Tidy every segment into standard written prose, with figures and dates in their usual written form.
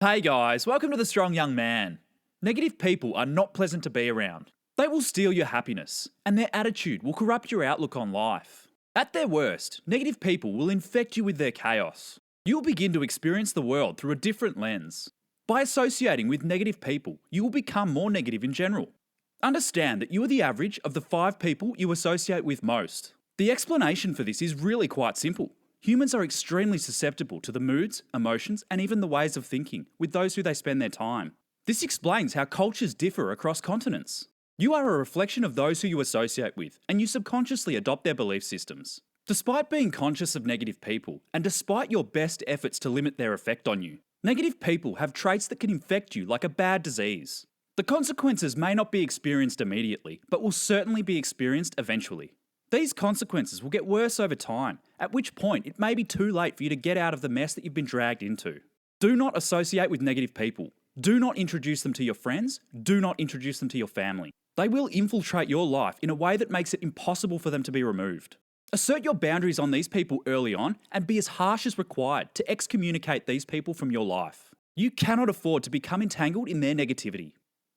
Hey guys, welcome to The Strong Young Man. Negative people are not pleasant to be around. They will steal your happiness, and their attitude will corrupt your outlook on life. At their worst, negative people will infect you with their chaos. You will begin to experience the world through a different lens. By associating with negative people, you will become more negative in general. Understand that you are the average of the 5 people you associate with most. The explanation for this is really quite simple. Humans are extremely susceptible to the moods, emotions, and even the ways of thinking with those who they spend their time. This explains how cultures differ across continents. You are a reflection of those who you associate with, and you subconsciously adopt their belief systems. Despite being conscious of negative people, and despite your best efforts to limit their effect on you, negative people have traits that can infect you like a bad disease. The consequences may not be experienced immediately, but will certainly be experienced eventually. These consequences will get worse over time, at which point it may be too late for you to get out of the mess that you've been dragged into. Do not associate with negative people. Do not introduce them to your friends. Do not introduce them to your family. They will infiltrate your life in a way that makes it impossible for them to be removed. Assert your boundaries on these people early on and be as harsh as required to excommunicate these people from your life. You cannot afford to become entangled in their negativity.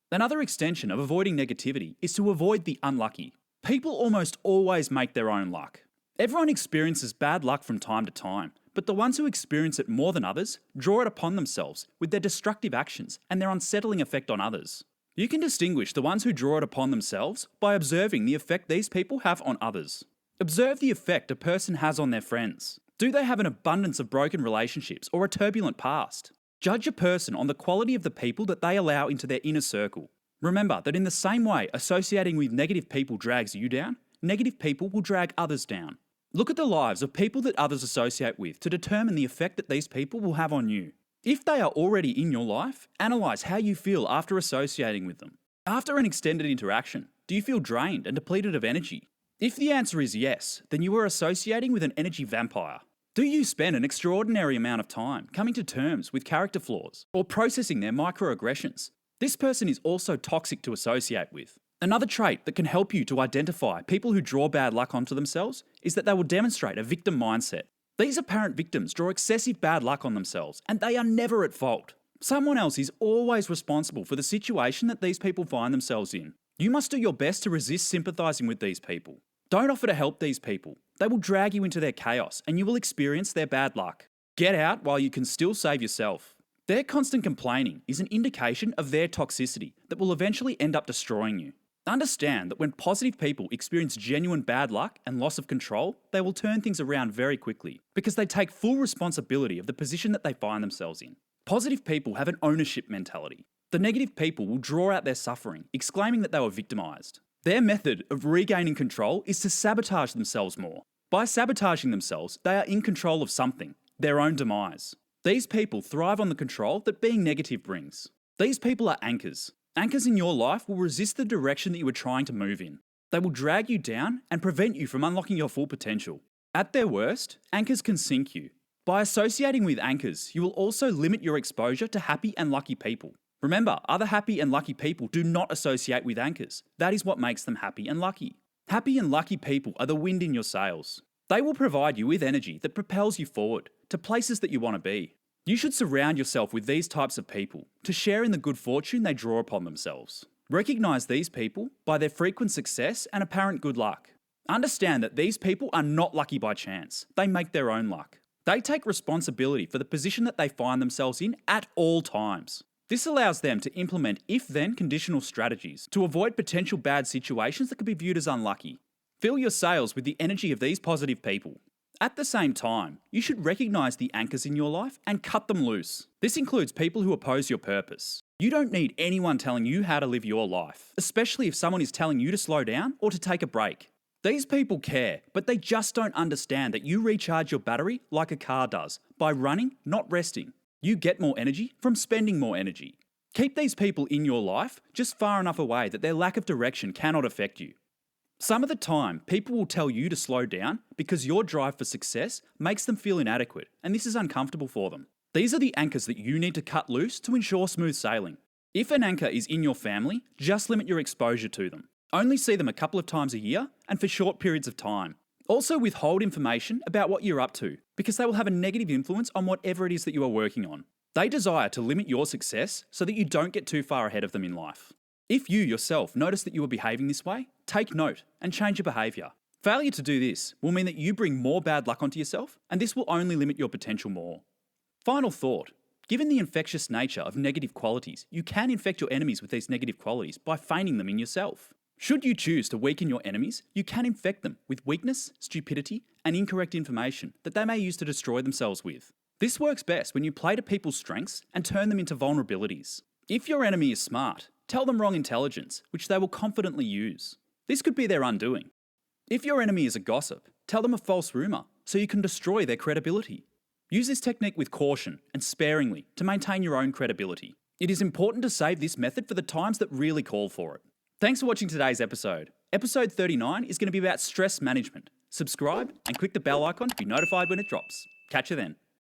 Another extension of avoiding negativity is to avoid the unlucky. People almost always make their own luck. Everyone experiences bad luck from time to time, but the ones who experience it more than others draw it upon themselves with their destructive actions and their unsettling effect on others. You can distinguish the ones who draw it upon themselves by observing the effect these people have on others. Observe the effect a person has on their friends. Do they have an abundance of broken relationships or a turbulent past? Judge a person on the quality of the people that they allow into their inner circle. Remember that in the same way associating with negative people drags you down, negative people will drag others down. Look at the lives of people that others associate with to determine the effect that these people will have on you. If they are already in your life, analyse how you feel after associating with them. After an extended interaction, do you feel drained and depleted of energy? If the answer is yes, then you are associating with an energy vampire. Do you spend an extraordinary amount of time coming to terms with character flaws or processing their microaggressions? This person is also toxic to associate with. Another trait that can help you to identify people who draw bad luck onto themselves is that they will demonstrate a victim mindset. These apparent victims draw excessive bad luck on themselves, and they are never at fault. Someone else is always responsible for the situation that these people find themselves in. You must do your best to resist sympathising with these people. Don't offer to help these people. They will drag you into their chaos, and you will experience their bad luck. Get out while you can still save yourself. Their constant complaining is an indication of their toxicity that will eventually end up destroying you. Understand that when positive people experience genuine bad luck and loss of control, they will turn things around very quickly because they take full responsibility of the position that they find themselves in. Positive people have an ownership mentality. The negative people will draw out their suffering, exclaiming that they were victimised. Their method of regaining control is to sabotage themselves more. By sabotaging themselves, they are in control of something, their own demise. These people thrive on the control that being negative brings. These people are anchors. Anchors in your life will resist the direction that you are trying to move in. They will drag you down and prevent you from unlocking your full potential. At their worst, anchors can sink you. By associating with anchors, you will also limit your exposure to happy and lucky people. Remember, other happy and lucky people do not associate with anchors. That is what makes them happy and lucky. Happy and lucky people are the wind in your sails. They will provide you with energy that propels you forward to places that you want to be. You should surround yourself with these types of people to share in the good fortune they draw upon themselves. Recognise these people by their frequent success and apparent good luck. Understand that these people are not lucky by chance. They make their own luck. They take responsibility for the position that they find themselves in at all times. This allows them to implement if-then conditional strategies to avoid potential bad situations that could be viewed as unlucky. Fill your sails with the energy of these positive people. At the same time, you should recognise the anchors in your life and cut them loose. This includes people who oppose your purpose. You don't need anyone telling you how to live your life, especially if someone is telling you to slow down or to take a break. These people care, but they just don't understand that you recharge your battery like a car does, by running, not resting. You get more energy from spending more energy. Keep these people in your life just far enough away that their lack of direction cannot affect you. Some of the time, people will tell you to slow down because your drive for success makes them feel inadequate, and this is uncomfortable for them. These are the anchors that you need to cut loose to ensure smooth sailing. If an anchor is in your family, just limit your exposure to them. Only see them a couple of times a year and for short periods of time. Also withhold information about what you're up to, because they will have a negative influence on whatever it is that you are working on. They desire to limit your success so that you don't get too far ahead of them in life. If you yourself notice that you are behaving this way, take note and change your behaviour. Failure to do this will mean that you bring more bad luck onto yourself, and this will only limit your potential more. Final thought. Given the infectious nature of negative qualities, you can infect your enemies with these negative qualities by feigning them in yourself. Should you choose to weaken your enemies, you can infect them with weakness, stupidity, and incorrect information that they may use to destroy themselves with. This works best when you play to people's strengths and turn them into vulnerabilities. If your enemy is smart, tell them wrong intelligence, which they will confidently use. This could be their undoing. If your enemy is a gossip, tell them a false rumour so you can destroy their credibility. Use this technique with caution and sparingly to maintain your own credibility. It is important to save this method for the times that really call for it. Thanks for watching today's episode. Episode 39 is going to be about stress management. Subscribe and click the bell icon to be notified when it drops. Catch you then.